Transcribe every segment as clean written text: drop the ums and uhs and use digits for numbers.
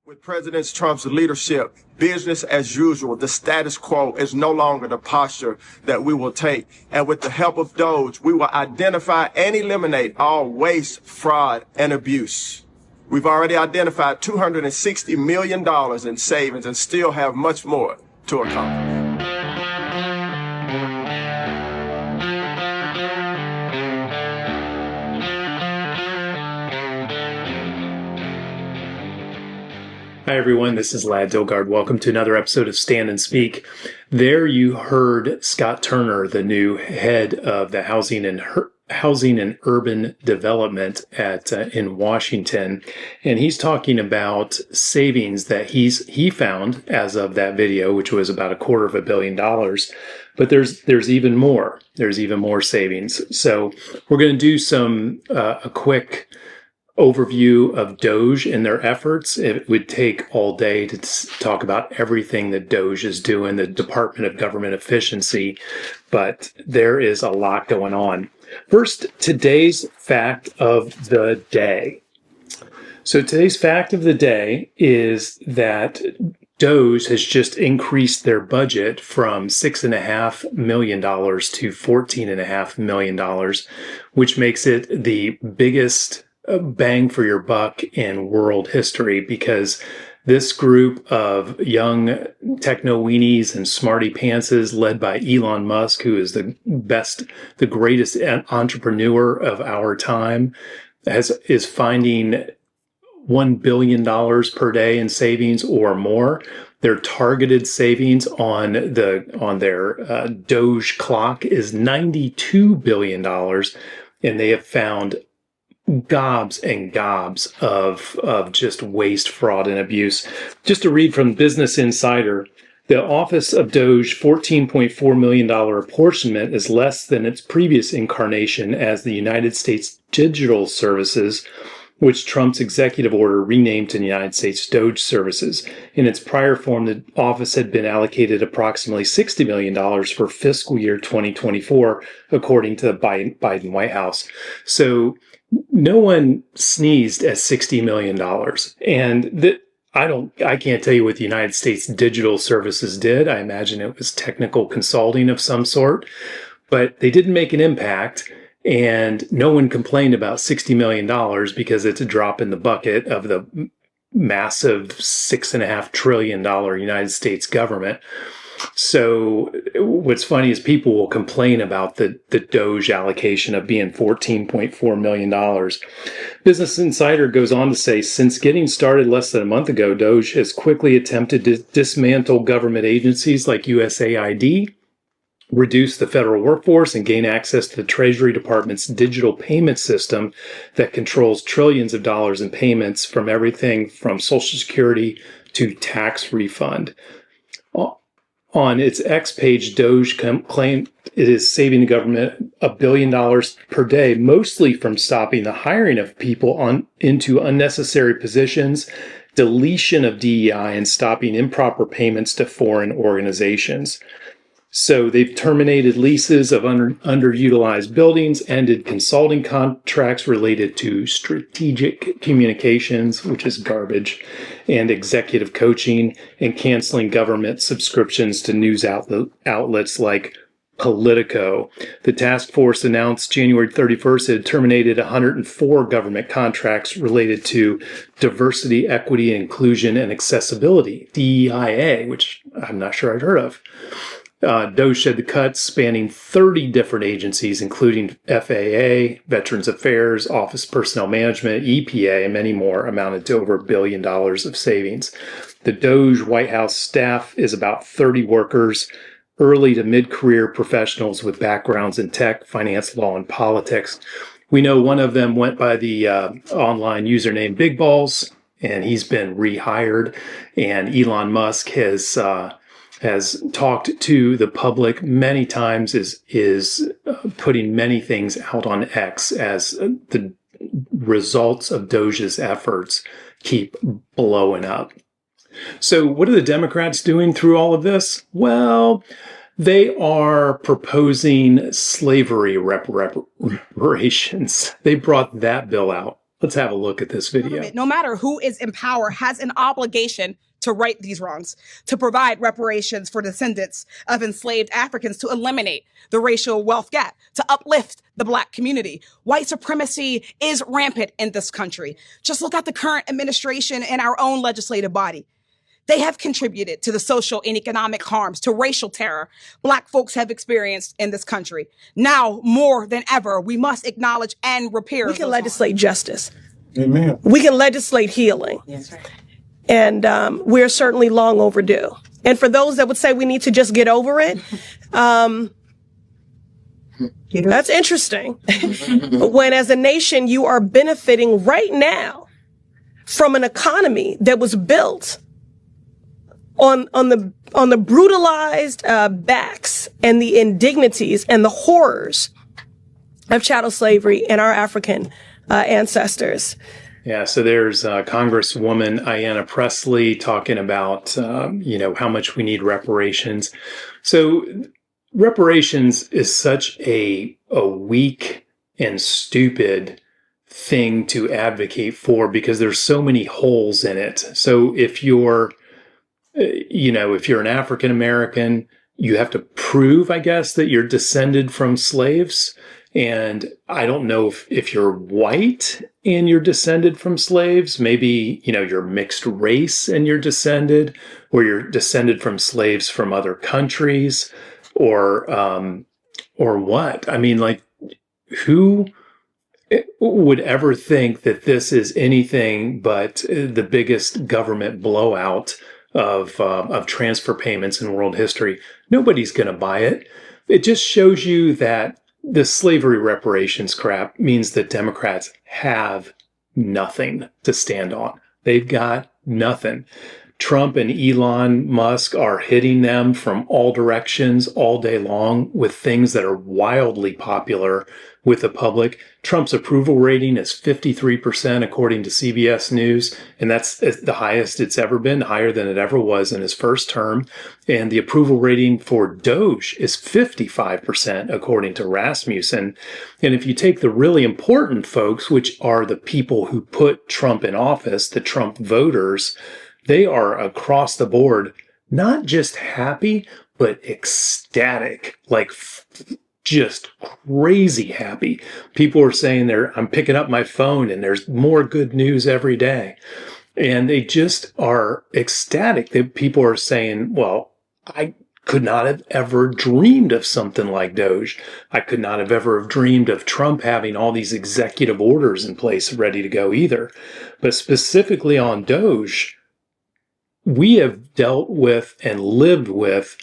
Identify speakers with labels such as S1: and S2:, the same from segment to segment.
S1: With President Trump's leadership, business as usual, the status quo is no longer the posture that we will take. And with the help of DOGE, we will identify and eliminate all waste, fraud, and abuse. We've already identified $260 million in savings and still have much more to accomplish.
S2: Hi, everyone. This is Lad Dilgard. Welcome to another episode of Stand and Speak. There you heard Scott Turner, the new head of the Housing and Urban Development in Washington, and he's talking about savings that he found as of that video, which was about $250 million. But there's even more. There's even more savings. So we're going to do a quick overview of DOGE and their efforts. It would take all day to talk about everything that DOGE is doing, the Department of Government Efficiency, but there is a lot going on. First, today's fact of the day. So today's fact of the day is that DOGE has just increased their budget from $6.5 million to $14.5 million, which makes it the biggest bang for your buck in world history, because this group of young techno-weenies and smarty pantses led by Elon Musk, who is the greatest entrepreneur of our time, is finding $1 billion per day in savings or more. Their targeted savings on their DOGE clock is $92 billion, and they have found gobs and gobs of just waste, fraud, and abuse. Just to read from Business Insider, the Office of DOGE $14.4 million apportionment is less than its previous incarnation as the United States Digital Services, which Trump's executive order renamed to the United States DOGE Services. In its prior form, the office had been allocated approximately $60 million for fiscal year 2024, according to the Biden White House. So no one sneezed at $60 million. And I can't tell you what the United States Digital Services did. I imagine it was technical consulting of some sort, but they didn't make an impact. And no one complained about $60 million because it's a drop in the bucket of the massive $6.5 trillion United States government. So what's funny is people will complain about the DOGE allocation of being $14.4 million. Business Insider goes on to say, since getting started less than a month ago, DOGE has quickly attempted to dismantle government agencies like USAID, reduce the federal workforce, and gain access to the Treasury Department's digital payment system that controls trillions of dollars in payments from everything from Social Security to tax refund. On its X page, DOGE claimed it is saving the government $1 billion per day, mostly from stopping the hiring of people into unnecessary positions, deletion of DEI, and stopping improper payments to foreign organizations. So they've terminated leases of underutilized buildings, ended consulting contracts related to strategic communications, which is garbage, and executive coaching, and canceling government subscriptions to news outlets like Politico. The task force announced January 31st it had terminated 104 government contracts related to diversity, equity, inclusion, and accessibility, DEIA, which I'm not sure I'd heard of. DOGE said the cuts spanning 30 different agencies, including FAA, Veterans Affairs, Office Personnel Management, EPA, and many more, amounted to over $1 billion of savings. The DOGE White House staff is about 30 workers, early to mid-career professionals with backgrounds in tech, finance, law, and politics. We know one of them went by the online username Big Balls, and he's been rehired. And Elon Musk has talked to the public many times, is putting many things out on X as the results of DOGE's efforts keep blowing up. So what are the Democrats doing through all of this? Well, they are proposing slavery reparations. They brought that bill out Let's have a look at this video.
S3: No matter who is in power, has an obligation to right these wrongs, to provide reparations for descendants of enslaved Africans, to eliminate the racial wealth gap, to uplift the Black community. White supremacy is rampant in this country. Just look at the current administration and our own legislative body. They have contributed to the social and economic harms, to racial terror Black folks have experienced in this country. Now, more than ever, we must acknowledge and repair.
S4: We can legislate justice.
S1: Amen.
S4: We can legislate healing.
S3: That's right.
S4: And we're certainly long overdue. And for those that would say we need to just get over it, that's interesting. When as a nation, you are benefiting right now from an economy that was built on the brutalized backs and the indignities and the horrors of chattel slavery and our African ancestors.
S2: Yeah, so there's Congresswoman Ayanna Pressley talking about, how much we need reparations. So reparations is such a weak and stupid thing to advocate for because there's so many holes in it. So if you're an African American, you have to prove, I guess, that you're descended from slaves. And I don't know if you're white and you're descended from slaves, maybe, you're mixed race and you're descended, or you're descended from slaves from other countries, or what? I mean, like, who would ever think that this is anything but the biggest government blowout of transfer payments in world history? Nobody's going to buy it. It just shows you that the slavery reparations crap means that Democrats have nothing to stand on. They've got nothing. Trump and Elon Musk are hitting them from all directions all day long with things that are wildly popular with the public. Trump's approval rating is 53% according to CBS News, and that's the highest it's ever been, higher than it ever was in his first term. And the approval rating for DOGE is 55% according to Rasmussen. And if you take the really important folks, which are the people who put Trump in office, the Trump voters, they are across the board, not just happy, but ecstatic, like just crazy happy. People are saying I'm picking up my phone and there's more good news every day. And they just are ecstatic that people are saying, well, I could not have ever dreamed of something like DOGE. I could not have ever dreamed of Trump having all these executive orders in place ready to go either. But specifically on DOGE, we have dealt with and lived with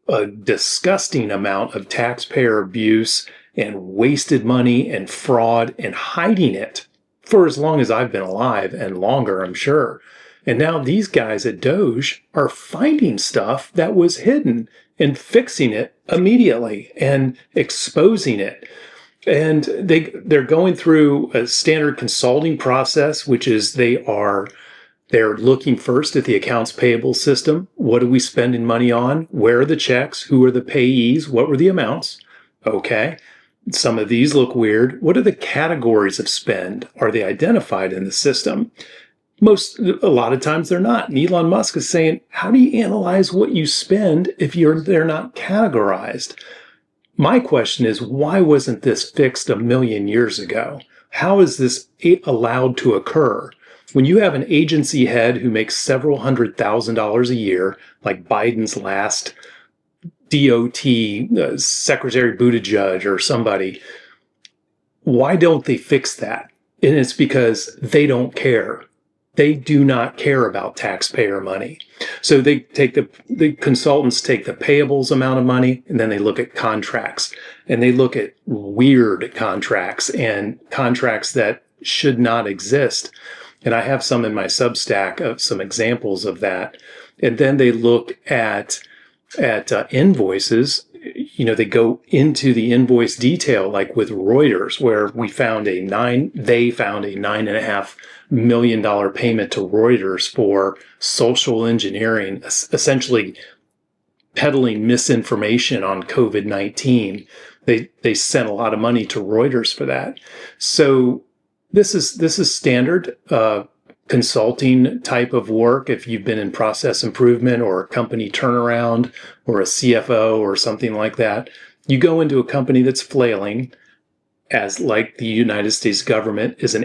S2: a disgusting amount of taxpayer abuse and wasted money and fraud and hiding it for as long as I've been alive and longer, I'm sure. And now these guys at DOGE are finding stuff that was hidden and fixing it immediately and exposing it. And they're going through a standard consulting process, which is they're looking first at the accounts payable system. What are we spending money on? Where are the checks? Who are the payees? What were the amounts? Okay. Some of these look weird. What are the categories of spend? Are they identified in the system? A lot of times they're not. And Elon Musk is saying, how do you analyze what you spend if they're not categorized? My question is, why wasn't this fixed a million years ago? How is this allowed to occur? When you have an agency head who makes several $100,000 a year, like Biden's last DOT, Secretary Buttigieg or somebody, why don't they fix that? And it's because they don't care. They do not care about taxpayer money. So the consultants take the payables amount of money, and then they look at contracts, and they look at weird contracts and contracts that should not exist. And I have some in my Substack of some examples of that. And then they look at invoices. They go into the invoice detail, like with Reuters, where they found a $9.5 million payment to Reuters for social engineering, essentially peddling misinformation on COVID-19. They sent a lot of money to Reuters for that. So This is standard consulting type of work. If you've been in process improvement or a company turnaround or a CFO or something like that, you go into a company that's flailing, as like the United States government is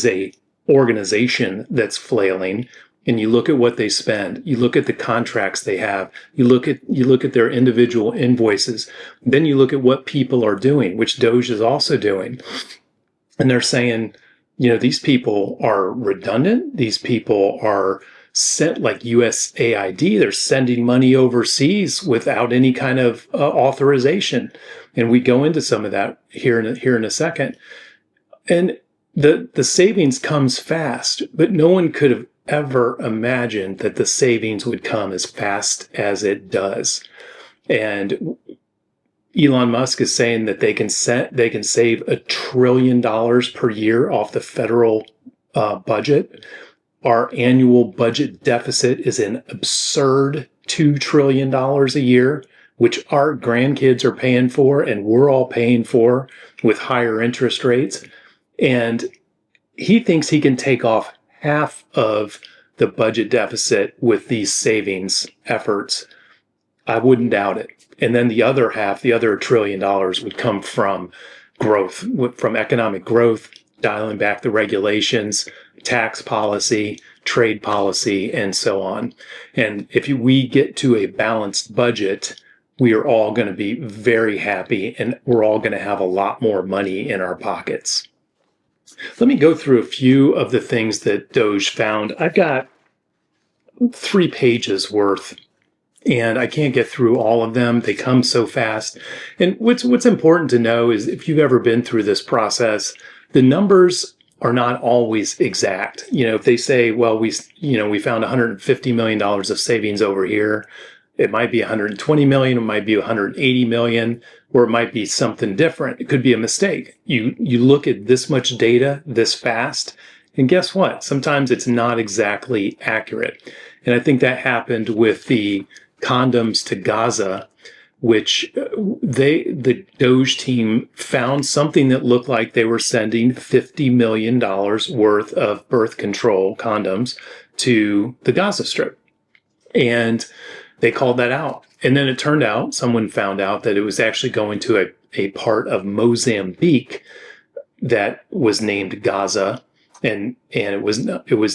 S2: a organization that's flailing, and you look at what they spend, you look at the contracts they have, you look at their individual invoices, then you look at what people are doing, which DOGE is also doing. And they're saying, these people are redundant. These people are sent like USAID. They're sending money overseas without any kind of authorization. And we go into some of that here in a second. And the savings comes fast, but no one could have ever imagined that the savings would come as fast as it does. And Elon Musk is saying that they can save $1 trillion per year off the federal budget. Our annual budget deficit is an absurd $2 trillion a year, which our grandkids are paying for and we're all paying for with higher interest rates. And he thinks he can take off half of the budget deficit with these savings efforts. I wouldn't doubt it. And then the other half, the other $1 trillion would come from growth, from economic growth, dialing back the regulations, tax policy, trade policy, and so on. And if we get to a balanced budget, we are all going to be very happy and we're all going to have a lot more money in our pockets. Let me go through a few of the things that DOGE found. I've got 3 pages worth, and I can't get through all of them. They come so fast. And what's important to know is if you've ever been through this process, the numbers are not always exact. If they say, well, we found $150 million of savings over here, it might be 120 million, it might be 180 million, or it might be something different. It could be a mistake. You look at this much data this fast, and guess what? Sometimes it's not exactly accurate. And I think that happened with the condoms to Gaza, which the DOGE team found something that looked like they were sending $50 million worth of birth control condoms to the Gaza Strip. And they called that out. And then it turned out, someone found out that it was actually going to a part of Mozambique that was named Gaza, and it was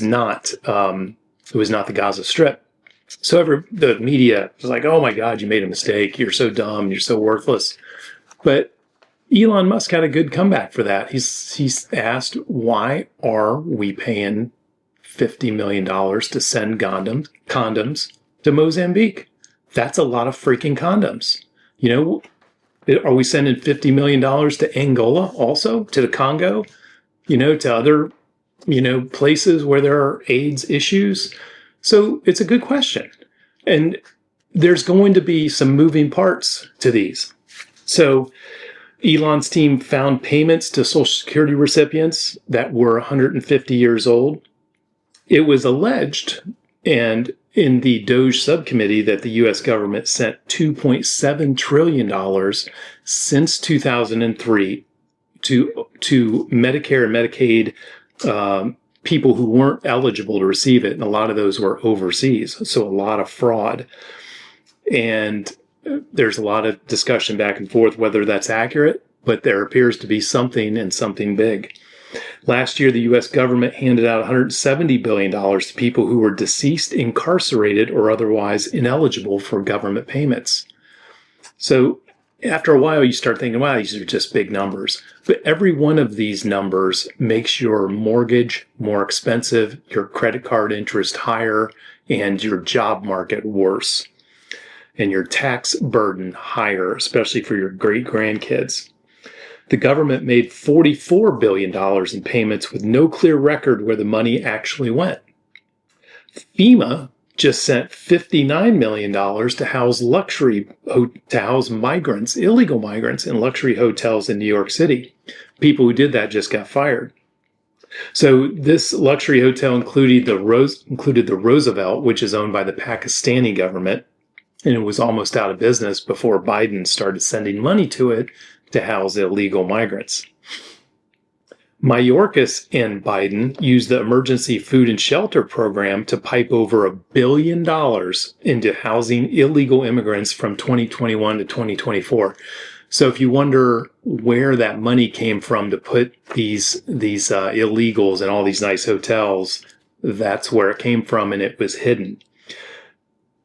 S2: not the Gaza Strip. So the media was like, oh my God, you made a mistake. You're so dumb. You're so worthless. But Elon Musk had a good comeback for that. He's asked, why are we paying $50 million to send condoms to Mozambique? That's a lot of freaking condoms. Are we sending $50 million to Angola also, to the Congo, to other, places where there are AIDS issues? So it's a good question. And there's going to be some moving parts to these. So Elon's team found payments to Social Security recipients that were 150 years old. It was alleged, and in the DOGE subcommittee, that the U.S. government sent $2.7 trillion since 2003 to Medicare and Medicaid people who weren't eligible to receive it. And a lot of those were overseas. So a lot of fraud. And there's a lot of discussion back and forth whether that's accurate, but there appears to be something, and something big. Last year, the U.S. government handed out $170 billion to people who were deceased, incarcerated, or otherwise ineligible for government payments. So after a while, you start thinking, wow, these are just big numbers. But every one of these numbers makes your mortgage more expensive, your credit card interest higher, and your job market worse, and your tax burden higher, especially for your great-grandkids. The government made $44 billion in payments with no clear record where the money actually went. FEMA just sent $59 million to house migrants, illegal migrants, in luxury hotels in New York City. People who did that just got fired. So this luxury hotel included the Roosevelt, which is owned by the Pakistani government, and it was almost out of business before Biden started sending money to it to house illegal migrants. Mayorkas and Biden used the Emergency Food and Shelter Program to pipe over $1 billion into housing illegal immigrants from 2021 to 2024. So if you wonder where that money came from to put these illegals in all these nice hotels, that's where it came from, and it was hidden.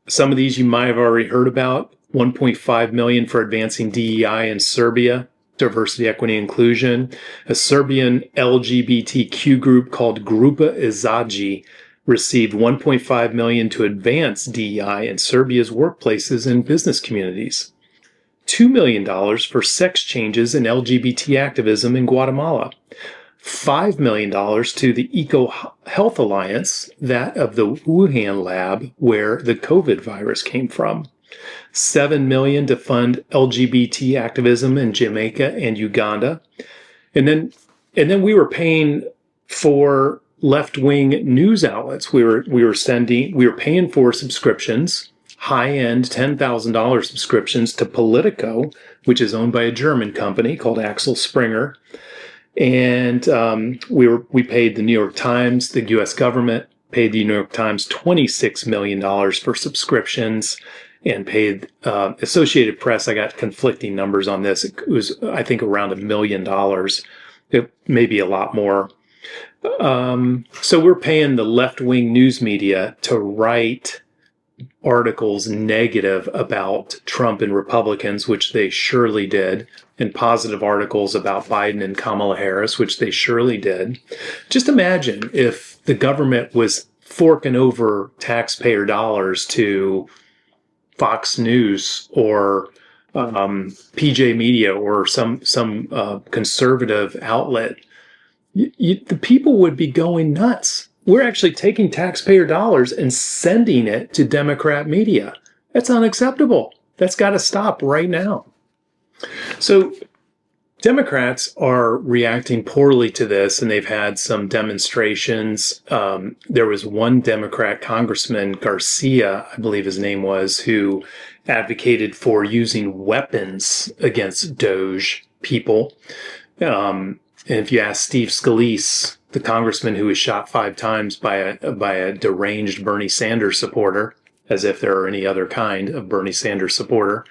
S2: Some of these you might have already heard about. $1.5 million for advancing DEI in Serbia. Diversity, equity, inclusion. A Serbian LGBTQ group called Grupa Izaji received $1.5 million to advance DEI in Serbia's workplaces and business communities. $2 million for sex changes in LGBT activism in Guatemala. $5 million to the Eco Health Alliance, that of the Wuhan lab where the COVID virus came from. $7 million to fund LGBT activism in Jamaica and Uganda. And then we were paying for left-wing news outlets. We were paying for subscriptions, high-end $10,000 subscriptions to Politico, which is owned by a German company called Axel Springer. And we paid the New York Times, the U.S. government paid the New York Times $26 million for subscriptions, and paid Associated Press. I got conflicting numbers on this. It was, I think, around $1 million. It may be a lot more. So we're paying the left-wing news media to write articles negative about Trump and Republicans, which they surely did, and positive articles about Biden and Kamala Harris, which they surely did. Just imagine if the government was forking over taxpayer dollars to Fox News or PJ Media or some conservative outlet. The people would be going nuts. We're actually taking taxpayer dollars and sending it to Democrat media. That's unacceptable. That's got to stop right now. So Democrats are reacting poorly to this, and they've had some demonstrations. There was one Democrat congressman, Garcia, I believe his name was, who advocated for using weapons against DOGE people. And if you ask Steve Scalise, the congressman who was shot 5 times by a deranged Bernie Sanders supporter, as if there are any other kind of Bernie Sanders supporter,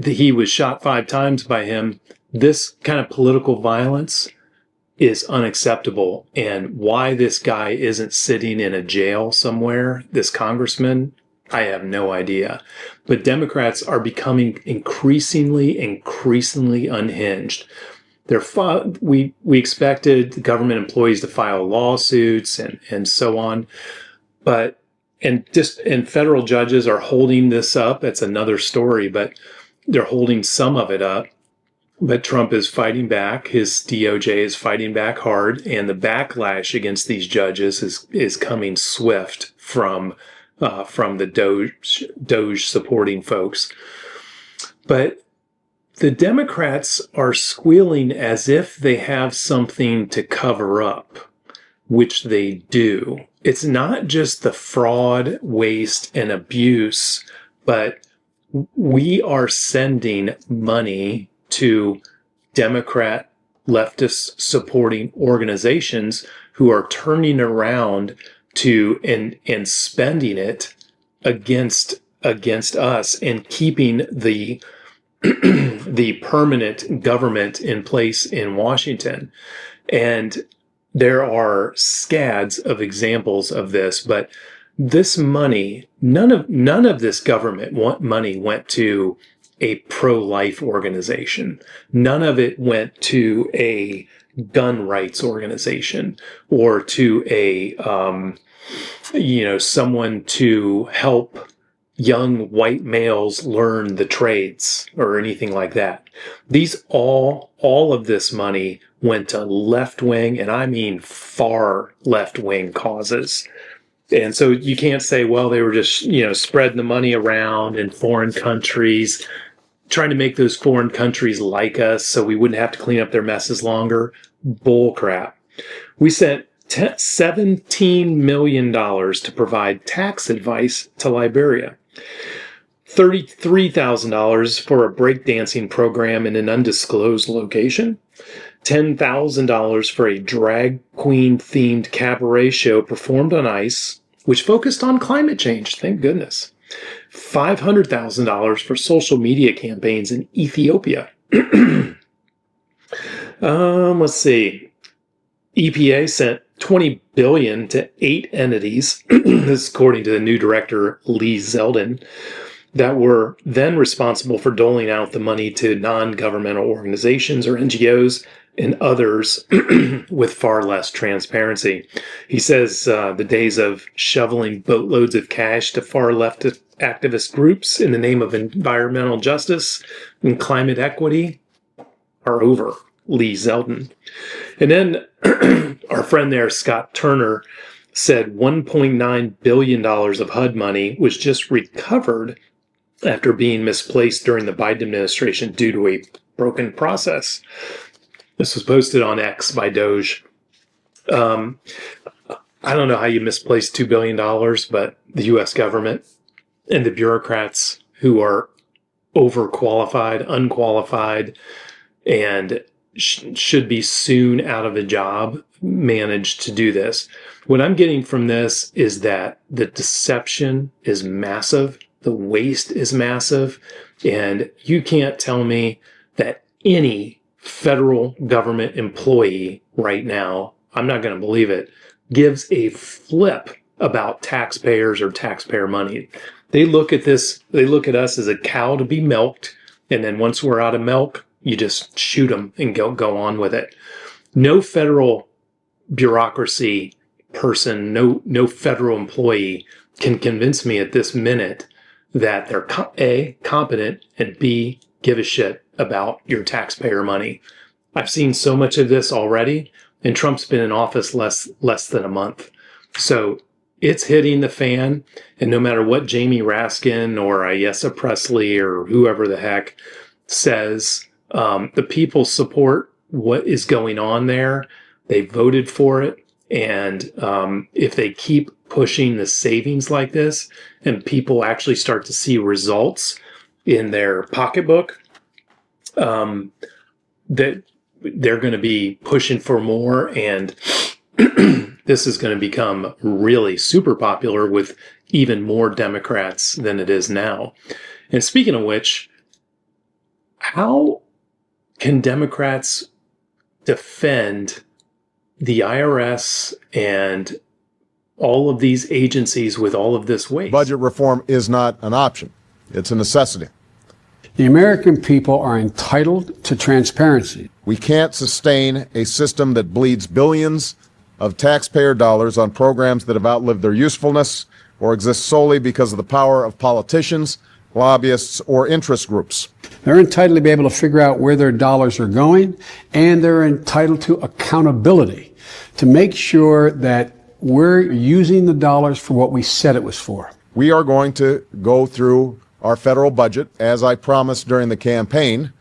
S2: he was shot 5 times by him. This kind of political violence is unacceptable. And why this guy isn't sitting in a jail somewhere, this congressman, I have no idea. But Democrats are becoming increasingly unhinged. We expected the government employees to file lawsuits and so on, and federal judges are holding this up. That's another story, but they're holding some of it up. But Trump is fighting back. His DOJ is fighting back hard, and the backlash against these judges is coming swift from the Doge supporting folks. But the Democrats are squealing as if they have something to cover up, which they do. It's not just the fraud, waste, and abuse, but we are sending money to Democrat leftist supporting organizations who are turning around to and spending it against us and keeping the permanent government in place in Washington. And there are scads of examples of this, but this money, none of this government money went to a pro-life organization. None of it went to a gun rights organization or to a, someone to help young white males learn the trades or anything like that. All of this money went to left-wing, and I mean far left-wing causes. And so you can't say, well, they were just, spreading the money around in foreign countries, trying to make those foreign countries like us so we wouldn't have to clean up their messes longer. Bull crap. We sent $17 million to provide tax advice to Liberia. $33,000 for a breakdancing program in an undisclosed location. $10,000 for a drag queen themed cabaret show performed on ice, which focused on climate change. Thank goodness. $500,000 for social media campaigns in Ethiopia. Let's see. EPA sent $20 billion to 8 entities, this is according to the new director, Lee Zeldin, that were then responsible for doling out the money to non-governmental organizations or NGOs and others with far less transparency. He says the days of shoveling boatloads of cash to far left activist groups in the name of environmental justice and climate equity are over. Lee Zeldin. And then our friend there, Scott Turner, said $1.9 billion of HUD money was just recovered after being misplaced during the Biden administration due to a broken process. This was posted on X by DOGE. I don't know how you misplace $2 billion, but the U.S. government and the bureaucrats who are overqualified, unqualified, and should be soon out of a job managed to do this. What I'm getting from this is that the deception is massive, the waste is massive, and you can't tell me that any federal government employee right now, I'm not going to believe it, gives a flip about taxpayers or taxpayer money. They look at this, they look at us as a cow to be milked, and then once we're out of milk, you just shoot them and go on with it. No federal bureaucracy person, no federal employee can convince me at this minute that they're A, competent, and B, give a shit about your taxpayer money. I've seen so much of this already, and Trump's been in office less than a month. So it's hitting the fan, and no matter what Jamie Raskin or Ayessa Presley or whoever the heck says, the people support what is going on there. They voted for it. And if they keep pushing the savings like this and people actually start to see results in their pocketbook, that they're going to be pushing for more. And this is going to become really super popular with even more Democrats than it is now. And speaking of which, how can Democrats defend the IRS and all of these agencies with all of this waste?
S5: Budget reform is not an option. It's a necessity.
S6: The American people are entitled to transparency.
S5: We can't sustain a system that bleeds billions of taxpayer dollars on programs that have outlived their usefulness or exist solely because of the power of politicians, lobbyists, or interest groups.
S6: They're entitled to be able to figure out where their dollars are going, and they're entitled to accountability to make sure that we're using the dollars for what we said it was for.
S5: We are going to go through our federal budget, as I promised during the campaign,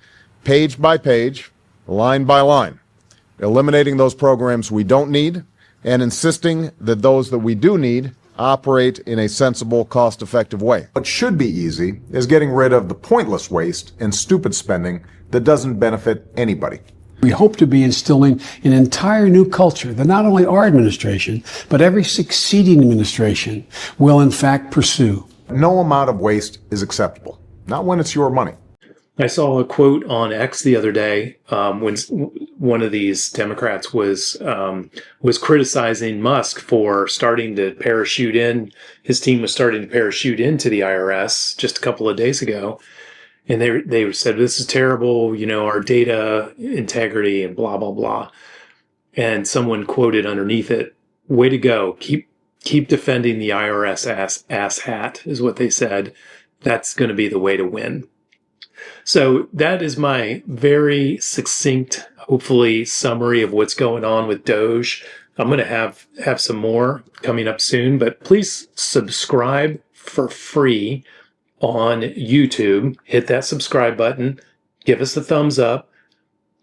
S5: page by page, line by line, eliminating those programs we don't need and insisting that those that we do need operate in a sensible, cost-effective way.
S7: What should be easy is getting rid of the pointless waste and stupid spending that doesn't benefit anybody.
S6: We hope to be instilling an entire new culture that not only our administration, but every succeeding administration will in fact pursue.
S7: No amount of waste is acceptable, not when it's your money.
S2: I saw a quote on X the other day when one of these Democrats was criticizing Musk for starting to parachute in. His team was starting to parachute into the IRS just a couple of days ago. And they said, this is terrible, our data integrity and blah, blah, blah. And someone quoted underneath it, way to go. Keep defending the IRS ass hat is what they said. That's going to be the way to win. So that is my very succinct, hopefully, summary of what's going on with DOGE. I'm going to have some more coming up soon, but please subscribe for free on YouTube. Hit that subscribe button. Give us a thumbs up.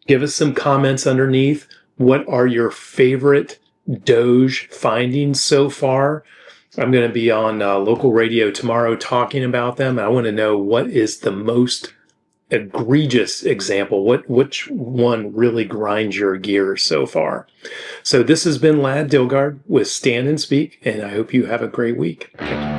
S2: Give us some comments underneath. What are your favorite DOGE findings so far? I'm going to be on local radio tomorrow talking about them. I want to know what is the most egregious example? Which one really grinds your gears so far? So this has been Lad Dilgard with Stand and Speak, and I hope you have a great week. Thank you.